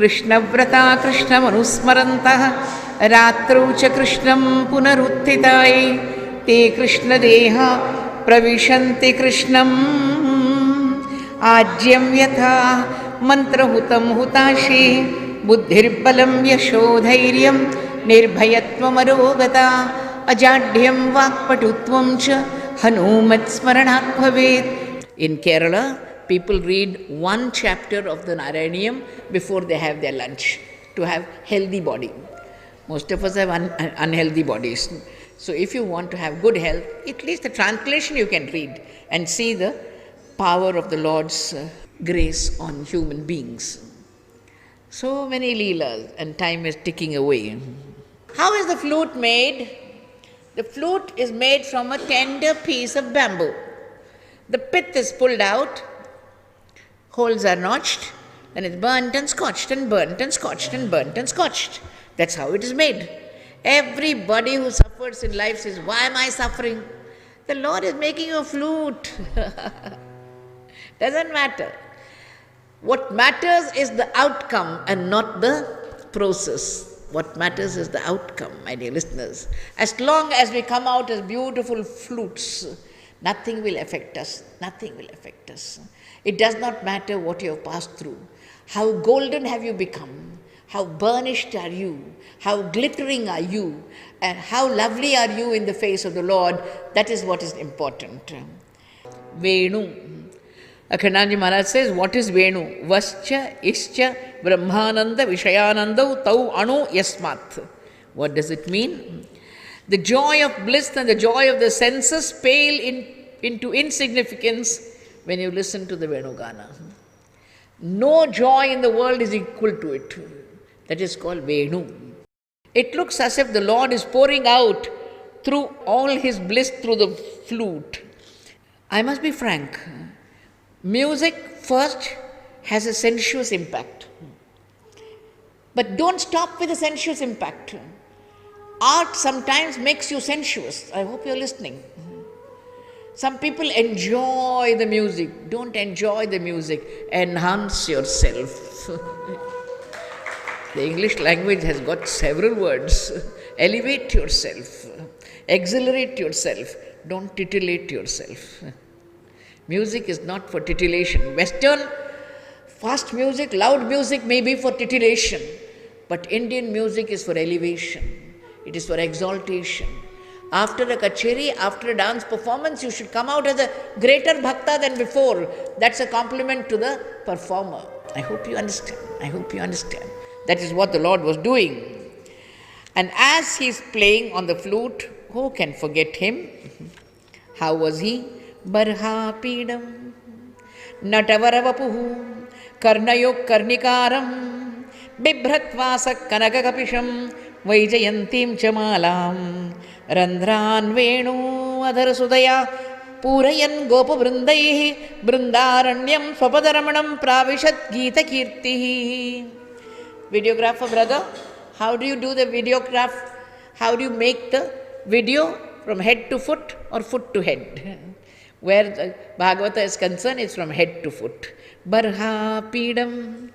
कृष्णव्रता कृष्णमनुस्मरन्तः रात्रौ च कृष्णं पुनरुत्थिताय ते कृष्णदेहा प्रविशन्ति कृष्णम् आज्यं यथा मन्त्रहुतं हुताशे बुद्धिर्बलं यशोधैर्यं निर्भयत्वमरोगता अजाड्यं वाक्पटुत्वं च हनुमत्स्मरणात् भवेत्. In Kerala, people read one chapter of the Narayaniyam before they have their lunch to have healthy body. Most of us have unhealthy bodies. So if you want to have good health, at least the translation you can read and see the power of the Lord's grace on human beings. So many leelas and time is ticking away. How is the flute made? The flute is made from a tender piece of bamboo. The pith is pulled out, holes are notched, then it's burnt and scotched and burnt and scotched and burnt and scotched. That's how it is made. Everybody who suffers in life says, why am I suffering? The Lord is making you a flute. Doesn't matter. What matters is the outcome and not the process. What matters is the outcome, my dear listeners. As long as we come out as beautiful flutes, nothing will affect us. Nothing will affect us. It does not matter what you have passed through. How golden have you become? How burnished are you? How glittering are you? And how lovely are you in the face of the Lord? That is what is important. Venu. Akhandaji Maharaj says, what is Venu? Vascha, Ischa, Brahmananda, Vishayananda, Tau Anu Yasmat. What does it mean? The joy of bliss and the joy of the senses pale into insignificance when you listen to the Venugana. No joy in the world is equal to it. That is called Venu. It looks as if the Lord is pouring out through all his bliss through the flute. I must be frank. Music first has a sensuous impact. But don't stop with the sensuous impact. Art sometimes makes you sensuous. I hope you're listening. Some people enjoy the music. Don't enjoy the music. Enhance yourself. The English language has got several words. Elevate yourself. Exhilarate yourself. Don't titillate yourself. Music is not for titillation. Western fast music, loud music may be for titillation, but Indian music is for elevation. It is for exaltation. After a kacheri, after a dance performance, you should come out as a greater bhakta than before. That's a compliment to the performer. I hope you understand. I hope you understand. That is what the Lord was doing. And as he is playing on the flute, who can forget him? How was he? Barhapidam Natavaravapuhu Karnayo Karnikaram Bibhratvasak Kanagakapisham Vaijayantim Chamalam Randhran Venu Adharasudaya Purayan Gopa Brindaihi Brindaranyam Swapadaramanam Pravishat Gita Kirtihi. Videographer brother, how do you do the videograph? How do you make the video from head to foot or foot to head? Where the Bhagavata is concerned, it's from head to foot. Barhapidam,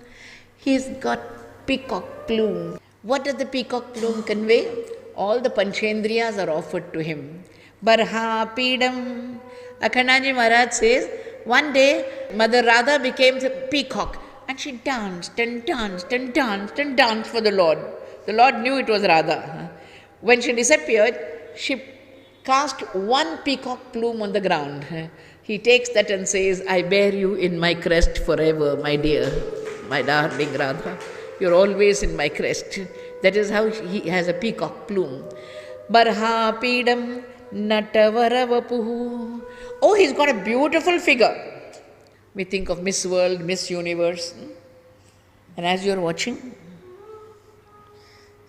he's got peacock plume. What does the peacock plume convey? All the Panchendriyas are offered to him. Barhapidam. Akhandaji Maharaj says, one day Mother Radha became the peacock and she danced and danced and danced and danced for the Lord. The Lord knew it was Radha. When she disappeared, she cast one peacock plume on the ground. He takes that and says, I bear you in my crest forever, my dear, my darling Radha. You're always in my crest. That is how he has a peacock plume. Barhapidam Natavaravapuhu. Oh, he's got a beautiful figure. We think of Miss World, Miss Universe. And as you're watching,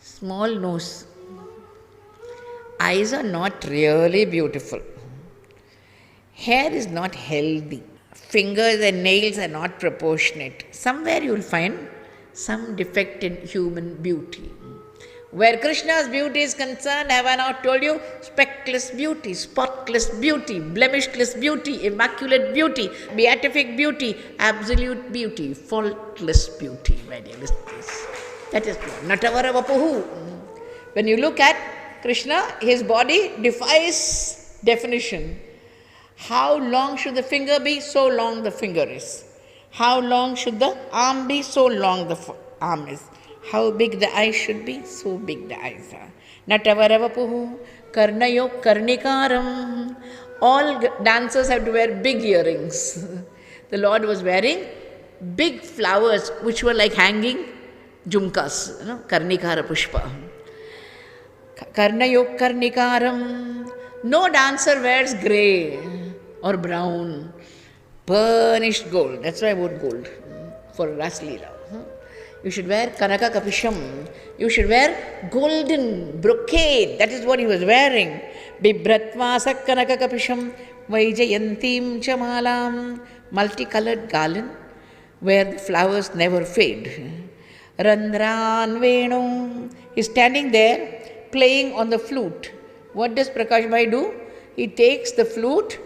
small nose. Eyes are not really beautiful. Hair is not healthy. Fingers and nails are not proportionate. Somewhere you will find some defect in human beauty. Where Krishna's beauty is concerned, have I not told you? Speckless beauty, spotless beauty, blemishless beauty, immaculate beauty, beatific beauty, absolute beauty, faultless beauty, my dear listeners. That is Natavara Vapuhu. When you look at Krishna, his body defies definition. How long should the finger be? So long the finger is. How long should the arm be? So long the arm is. How big the eyes should be? So big the eyes are. Natavaravapuhu, Karnayo Karnikaram. All dancers have to wear big earrings. The Lord was wearing big flowers which were like hanging jumkas, Karnikara Pushpa. Karnayo Karnikaram. No dancer wears grey or brown. Burnished gold. That's why I wore gold for Ras Leela. You should wear Kanaka Kapisham. You should wear golden brocade. That is what he was wearing. Bibratvasak Kanaka Kapisham Vaijayantim Chamalam. Multicolored garland where the flowers never fade. Randran Venu. He's standing there playing on the flute. What does Prakash Bhai do? He takes the flute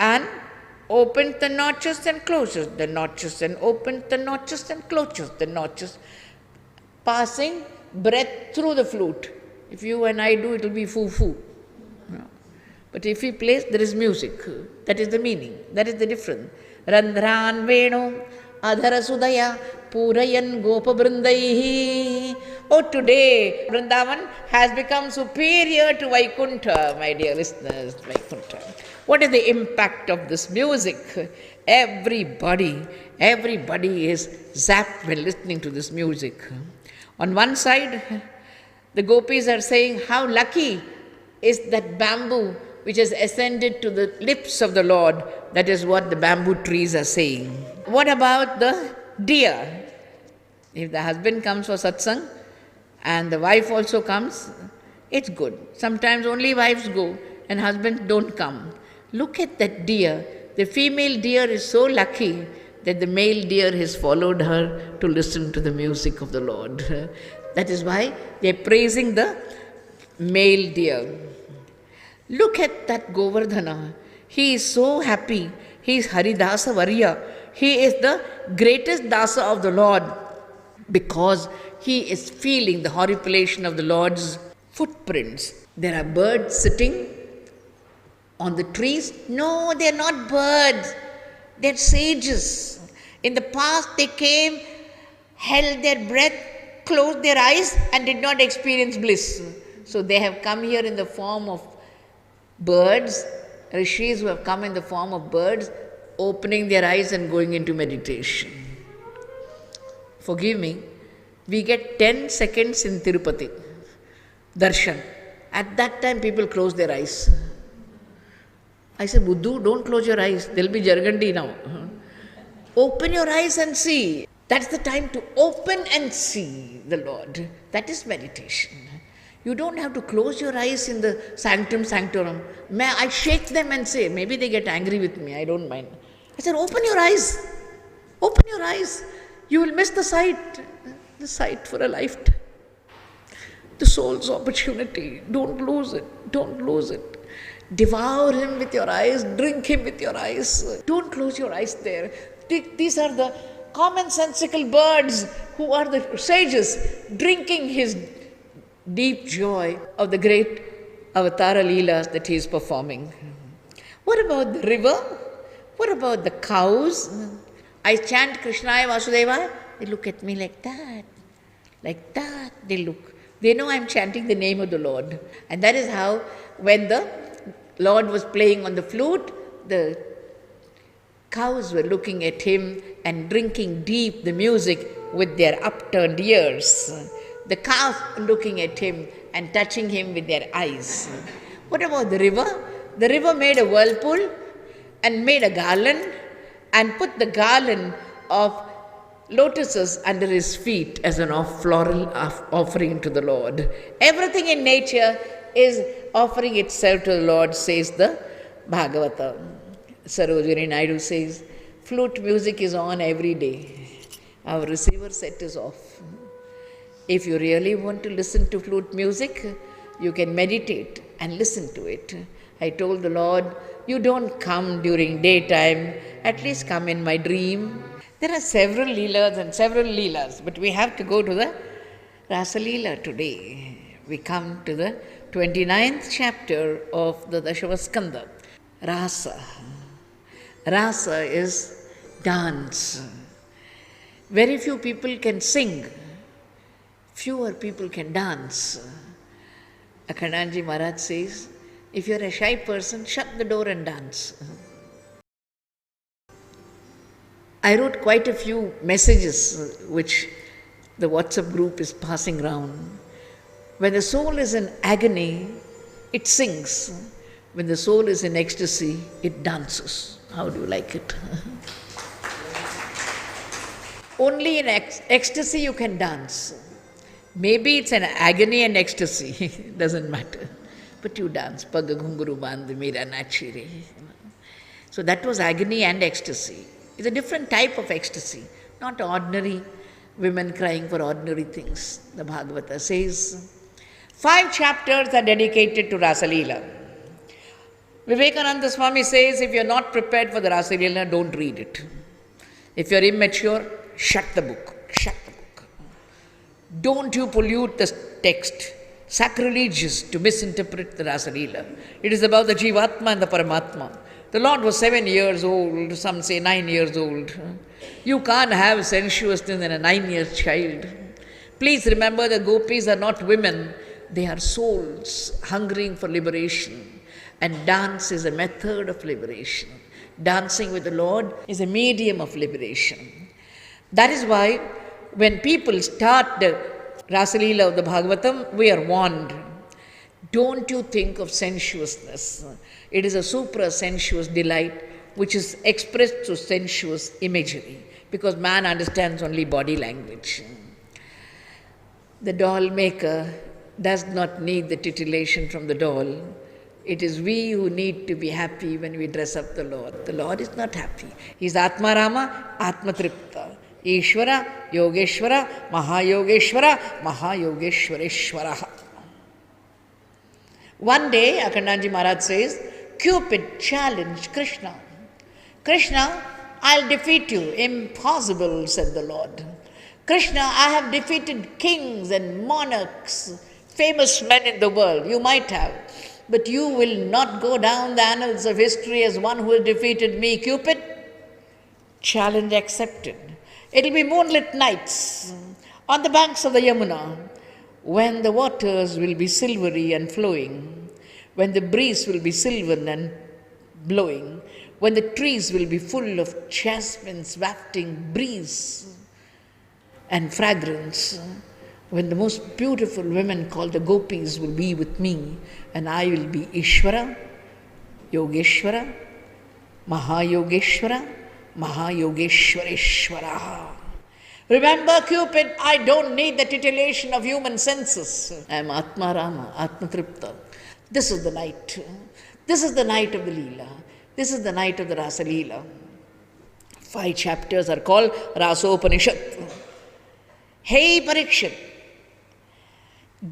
and opens the notches and closes the notches and opens the notches and closes the notches, passing breath through the flute. If you and I do, it will be foo-foo. But if he plays, there is music. That is the meaning. That is the difference. Randhran Venu Adhara Sudaya Purayan Gopa Brindaihi. Oh, today Vrindavan has become superior to Vaikuntha, my dear listeners. Vaikuntha. What is the impact of this music? Everybody is zapped when listening to this music. On one side, the gopis are saying, how lucky is that bamboo which has ascended to the lips of the Lord. That is what the bamboo trees are saying. What about the deer? If the husband comes for satsang and the wife also comes, it's good. Sometimes only wives go and husbands don't come. Look at that deer. The female deer is so lucky that the male deer has followed her to listen to the music of the Lord. That is why they are praising the male deer. Look at that Govardhana. He is so happy. He is Haridasa Varya. He is the greatest dasa of the Lord because he is feeling the horripilation of the Lord's footprints. There are birds sitting on the trees. No, they are not birds. They are sages. In the past, they came, held their breath, closed their eyes, and did not experience bliss. So they have come here in the form of birds, rishis who have come in the form of birds, opening their eyes and going into meditation. Forgive me, we get 10 seconds in Tirupati, darshan. At that time, people close their eyes. I said, Buddhu, don't close your eyes. There will be Jargandi now. Open your eyes and see. That's the time to open and see the Lord. That is meditation. You don't have to close your eyes in the sanctum sanctorum. I shake them and say, maybe they get angry with me, I don't mind. I said, open your eyes. Open your eyes. You will miss the sight for a lifetime. The soul's opportunity. Don't lose it. Don't lose it. Devour him with your eyes. Drink him with your eyes. Don't close your eyes there. These are the commonsensical birds who are the sages drinking his deep joy of the great avatara leelas that he is performing. What about the river? What about the cows? I chant Krishnaya Vasudevaya. They look at me like that. Like that they look. They know I am chanting the name of the Lord. And that is how when the Lord was playing on the flute, the cows were looking at him and drinking deep the music with their upturned ears. The cows looking at him and touching him with their eyes. What about the river? The river made a whirlpool and made a garland and put the garland of lotuses under his feet as an floral offering to the Lord. Everything in nature is offering itself to the Lord, says the Bhagavata. Sarojini Naidu says, flute music is on every day. Our receiver set is off. If you really want to listen to flute music, you can meditate and listen to it. I told the Lord, you don't come during daytime, at least come in my dream. There are several Leelas and several Leelas, but we have to go to the Rasa Leela today. We come to the 29th chapter of the Dashavaskanda. Rasa. Rasa is dance. Very few people can sing. Fewer people can dance. Akhandanji Maharaj says, if you're a shy person, shut the door and dance. I wrote quite a few messages which the WhatsApp group is passing around. When the soul is in agony, it sings. When the soul is in ecstasy, it dances. How do you like it? Only in ecstasy you can dance. Maybe it's an agony and ecstasy, doesn't matter. But you dance. Pagga ghunguru bandh mera nachire. So that was agony and ecstasy. It's a different type of ecstasy, not ordinary women crying for ordinary things. The Bhagavata says, 5 chapters are dedicated to Rasa Leela. Vivekananda Swami says, if you're not prepared for the Rasa Leela, don't read it. If you're immature, shut the book. Shut the book. Don't you pollute the text. Sacrilegious to misinterpret the Rasa Leela. It is about the Jivatma and the Paramatma. The Lord was 7 years old, some say 9 years old. You can't have sensuousness in a 9-year child. Please remember the gopis are not women, they are souls hungering for liberation. And dance is a method of liberation. Dancing with the Lord is a medium of liberation. That is why when people start the Rasa Leela of the Bhagavatam, we are warned. Don't you think of sensuousness. It is a supra-sensuous delight which is expressed through sensuous imagery, because man understands only body language. The doll maker does not need the titillation from the doll. It is we who need to be happy when we dress up the Lord. The Lord is not happy. He is Atma Rama, Atma Tripta. Ishvara, Yogeshvara, Mahayogeshvara, Mahayogeshwareshvara. One day, Akhandanji Maharaj says, Cupid challenged Krishna. Krishna, I'll defeat you. Impossible, said the Lord. Krishna, I have defeated kings and monarchs, famous men in the world. You might have. But you will not go down the annals of history as one who has defeated me, Cupid. Challenge accepted. It will be moonlit nights on the banks of the Yamuna, when the waters will be silvery and flowing, when the breeze will be silver and blowing, when the trees will be full of jasmines wafting breeze and fragrance, when the most beautiful women called the gopis will be with me, and I will be Ishvara, Yogeshvara, Mahayogeshvara, Mahayogeshwareshwara. Remember, Cupid, I don't need the titillation of human senses. I am Atma Rama, Atma Tripta. This is the night. This is the night of the Leela. This is the night of the Rasa Leela. 5 chapters are called Rasopanishad. Hey Parikshit,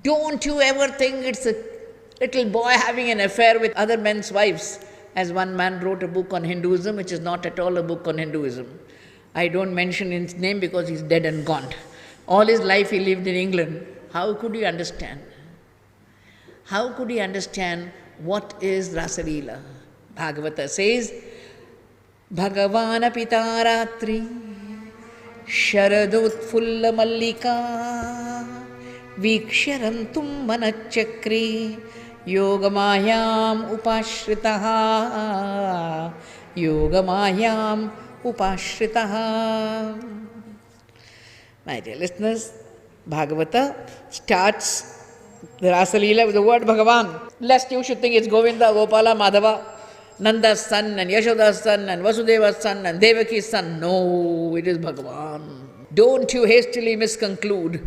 don't you ever think it's a little boy having an affair with other men's wives? As one man wrote a book on Hinduism, which is not at all a book on Hinduism. I don't mention his name because he's dead and gone. All his life he lived in England. How could you understand? How could he understand what is Rasa Leela? Bhagavata says, Bhagavana Pitaratri Sharadutfulla Mallika Viksharantum Manachakri Yogamayam Upashritaha Yogamayam Upashritaha. My dear listeners, Bhagavata starts the Rasa Leela with the word Bhagavan. Lest you should think it's Govinda, Gopala, Madhava, Nanda's son and Yashoda's son and Vasudeva's son and Devaki's son. No, it is Bhagavan. Don't you hastily misconclude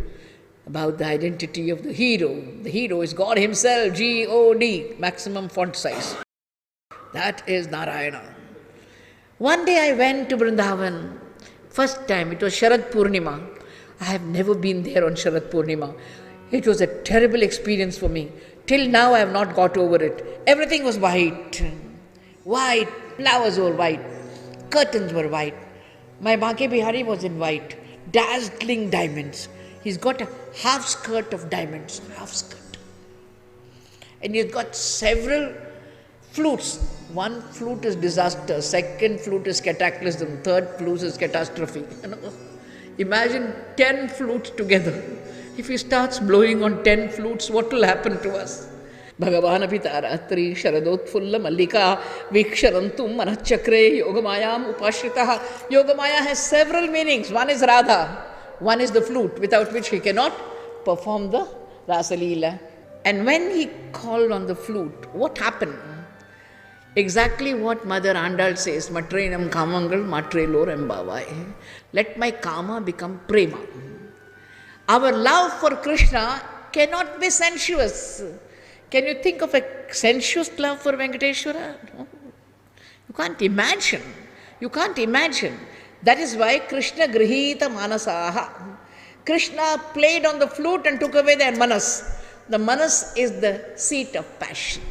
about the identity of the hero. The hero is God himself, G-O-D, maximum font size. That is Narayana. One day I went to Vrindavan. First time, it was Sharad Purnima. I have never been there on Sharad Purnima. It was a terrible experience for me. Till now I have not got over it. Everything was white. White, flowers were white, curtains were white. My Banke Bihari was in white, dazzling diamonds. He's got a half skirt of diamonds, half skirt. And he's got several flutes. One flute is disaster, second flute is cataclysm, third flute is catastrophe. Imagine 10 flutes together. If he starts blowing on 10 flutes, what will happen to us? Bhagavan Apitaratri Sharadotfulla Mallika Viksharantum Manachakre Yogamayam Upashritaha. Yogamaya has several meanings. One is Radha, one is the flute, without which he cannot perform the Rasa Leela. And when he called on the flute, what happened? Exactly what Mother Andal says, Matrenam Kamangal Matrelor Embavai. Let my Kama become Prema. Our love for Krishna cannot be sensuous. Can you think of a sensuous love for Venkateshwara? No. You can't imagine. You can't imagine. That is why Krishna Grihita Manasaha. Krishna played on the flute and took away their manas. The manas is the seat of passion.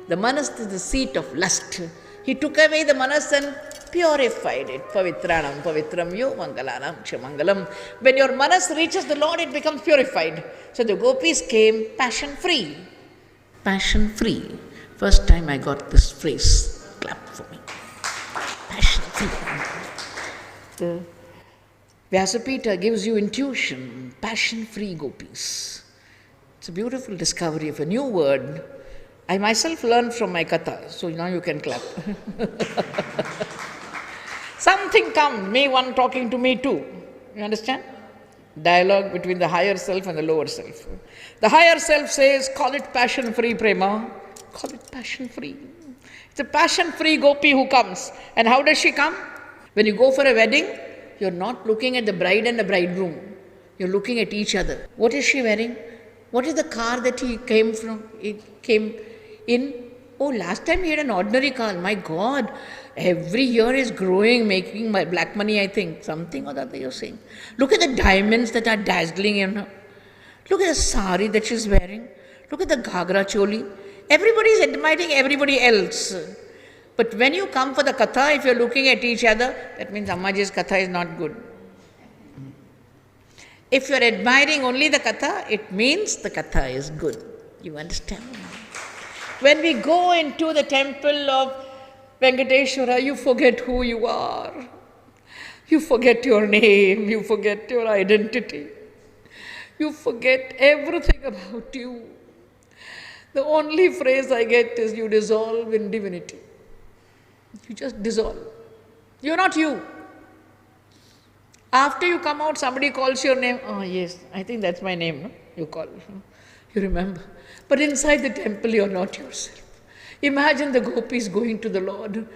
The manas is the seat of lust. He took away the manas and purified it. Pavitranam, pavitram yo mangalanam chamangalam. When your manas reaches the Lord, it becomes purified. So the gopis came passion free. Passion free. First time I got this phrase. Clap for me. Passion free. The Vyasapita gives you intuition. Passion free gopis. It's a beautiful discovery of a new word. I myself learned from my katha, so now you can clap. Something comes, me one talking to me too. You understand? Dialogue between the higher self and the lower self. The higher self says, call it passion-free prema. Call it passion-free. It's a passion-free gopi who comes. And how does she come? When you go for a wedding, you're not looking at the bride and the bridegroom. You're looking at each other. What is she wearing? What is the car that he came from? He came in. Oh, last time he had an ordinary car. My God, every year is growing, making my black money, I think. Something or the other you're saying. Look at the diamonds that are dazzling in her. Look at the sari that she's wearing. Look at the ghagra choli. Everybody is admiring everybody else. But when you come for the katha, if you're looking at each other, that means Ammaji's katha is not good. If you're admiring only the katha, it means the katha is good. You understand? When we go into the temple of Venkateshwara, you forget who you are. You forget your name. You forget your identity. You forget everything about you. The only phrase I get is you dissolve in divinity. You just dissolve. You're not you. After you come out, somebody calls your name. Oh, yes, I think that's my name. No? You call. You remember. But inside the temple, you're not yourself. Imagine the gopis going to the Lord.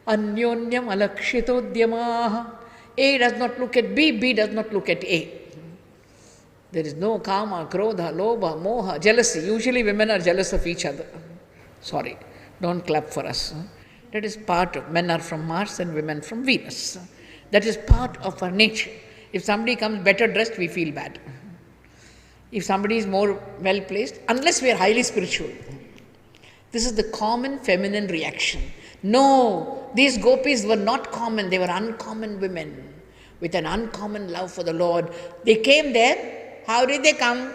Anyonyam alakshitodhyamaha. A does not look at B, B does not look at A. There is no kama, krodha, lobha, moha, jealousy. Usually women are jealous of each other. Sorry, don't clap for us. That is part of, men are from Mars and women from Venus. That is part of our nature. If somebody comes better dressed, we feel bad. If somebody is more well placed, unless we are highly spiritual. This is the common feminine reaction. No, these gopis were not common, they were uncommon women with an uncommon love for the Lord. They came there. How did they come?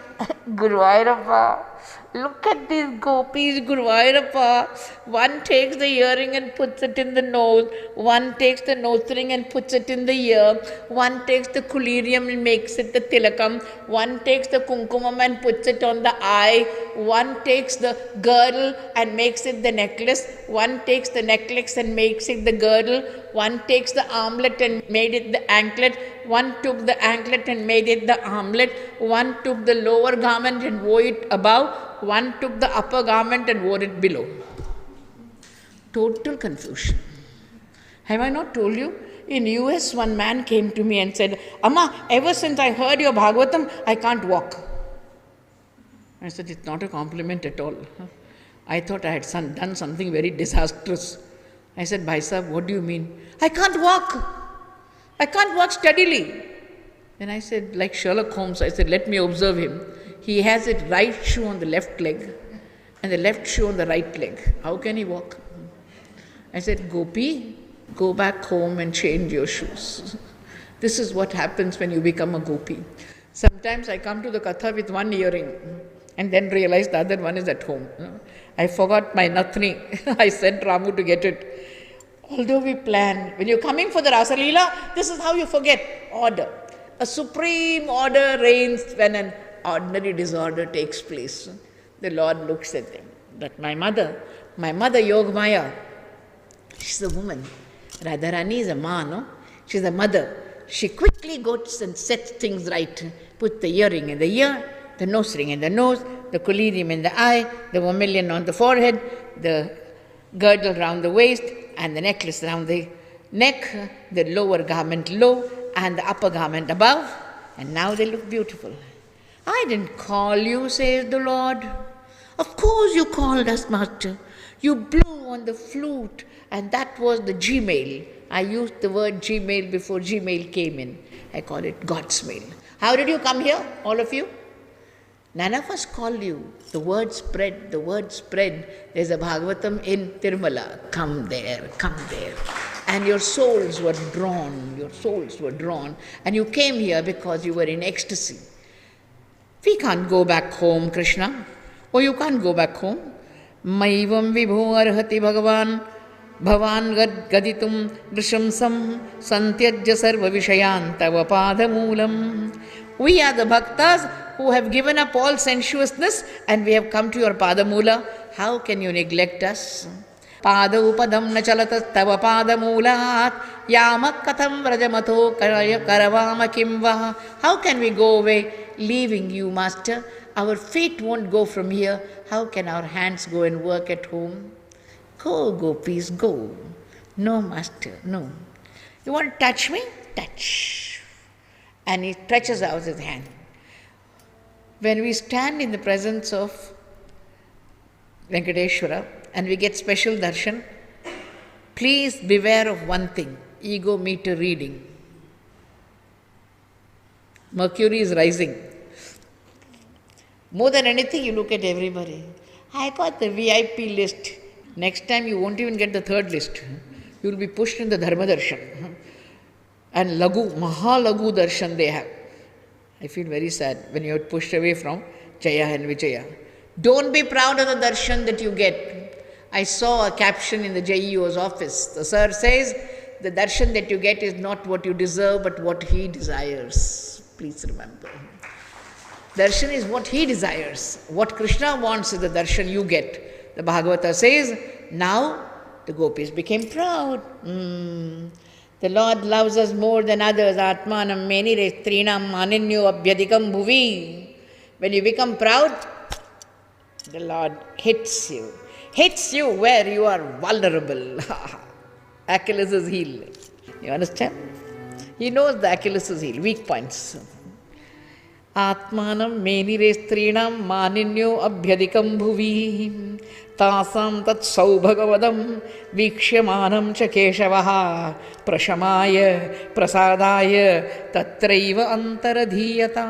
Guruvayurappa. Look at these gopis, Guruvayurappa. One takes the earring and puts it in the nose. One takes the nose ring and puts it in the ear. One takes the kulirium and makes it the tilakam. One takes the kumkumam and puts it on the eye. One takes the girdle and makes it the necklace. One takes the necklace and makes it the girdle. One takes the armlet and made it the anklet. One took the anklet and made it the armlet. One took the lower garment and wore it above. One took the upper garment and wore it below. Total confusion. Have I not told you? In US, one man came to me and said, Amma, ever since I heard your Bhagavatam, I can't walk. I said, it's not a compliment at all. I thought I had done something very disastrous. I said, Bhai Sahib, what do you mean? I can't walk. I can't walk steadily. And I said, like Sherlock Holmes, I said, let me observe him. He has it right shoe on the left leg and the left shoe on the right leg. How can he walk? I said, Gopi, go back home and change your shoes. This is what happens when you become a gopi. Sometimes I come to the katha with one earring and then realize the other one is at home. I forgot my nathni. I sent Ramu to get it. Although we plan, when you're coming for the Rasa Leela, this is how you forget order. A supreme order reigns when an ordinary disorder takes place. The Lord looks at them. But my mother Yogamaya, she's a woman. Radharani is a man, no? She's a mother. She quickly goes and sets things right. Put the earring in the ear, the nose ring in the nose, the collyrium in the eye, the vermilion on the forehead, the girdle round the waist, and the necklace round the neck, the lower garment low, and the upper garment above. And now they look beautiful. I didn't call you, says the Lord. Of course you called us, Master. You blew on the flute, and that was the Gmail. I used the word Gmail before Gmail came in. I call it God's mail. How did you come here, all of you? None of us called you. The word spread, the word spread. There's a Bhagavatam in Tirumala. Come there, come there. And your souls were drawn, and you came here because you were in ecstasy. We can't go back home, Krishna. Oh, you can't go back home. Maivam vibho arhati bhagavan bhavan gaditum drishamsam santyajya sarva vishayan tava padamulam. We are the bhaktas who have given up all sensuousness and we have come to your padamula. How can you neglect us? Pada upadam na chalatas tava padamulat yamak katham vrajamato karavama kimva. How can we go away leaving you, Master? Our feet won't go from here. How can our hands go and work at home? Go, gopis, go. No, Master, no. You want to touch me? Touch. And he stretches out his hand. When we stand in the presence of Venkateshwara and we get special darshan, please beware of one thing, ego meter reading. Mercury is rising. More than anything, you look at everybody. I got the VIP list. Next time you won't even get the third list. You will be pushed in the Dharma Darshan. And Mahalagu Darshan they have. I feel very sad when you are pushed away from Jaya and Vijaya. Don't be proud of the darshan that you get. I saw a caption in the JEO's office. The sir says, the darshan that you get is not what you deserve, but what he desires. Please remember. Darshan is what he desires. What Krishna wants is the darshan you get. The Bhagavata says, now the gopis became proud. The Lord loves us more than others. Atmanam meni restrinam maninyo abhyadikam bhuvi. When you become proud, the Lord hits you. Hits you where you are vulnerable. Achilles' heel. You understand? He knows the Achilles' heel, weak points. Atmanam meni restrinam maninyo abhyadikam bhuvi. Tasam tat saubhagavadam vikshyamanam cha keshavaha prashamaya prasadaya tatraiva antaradhiyata.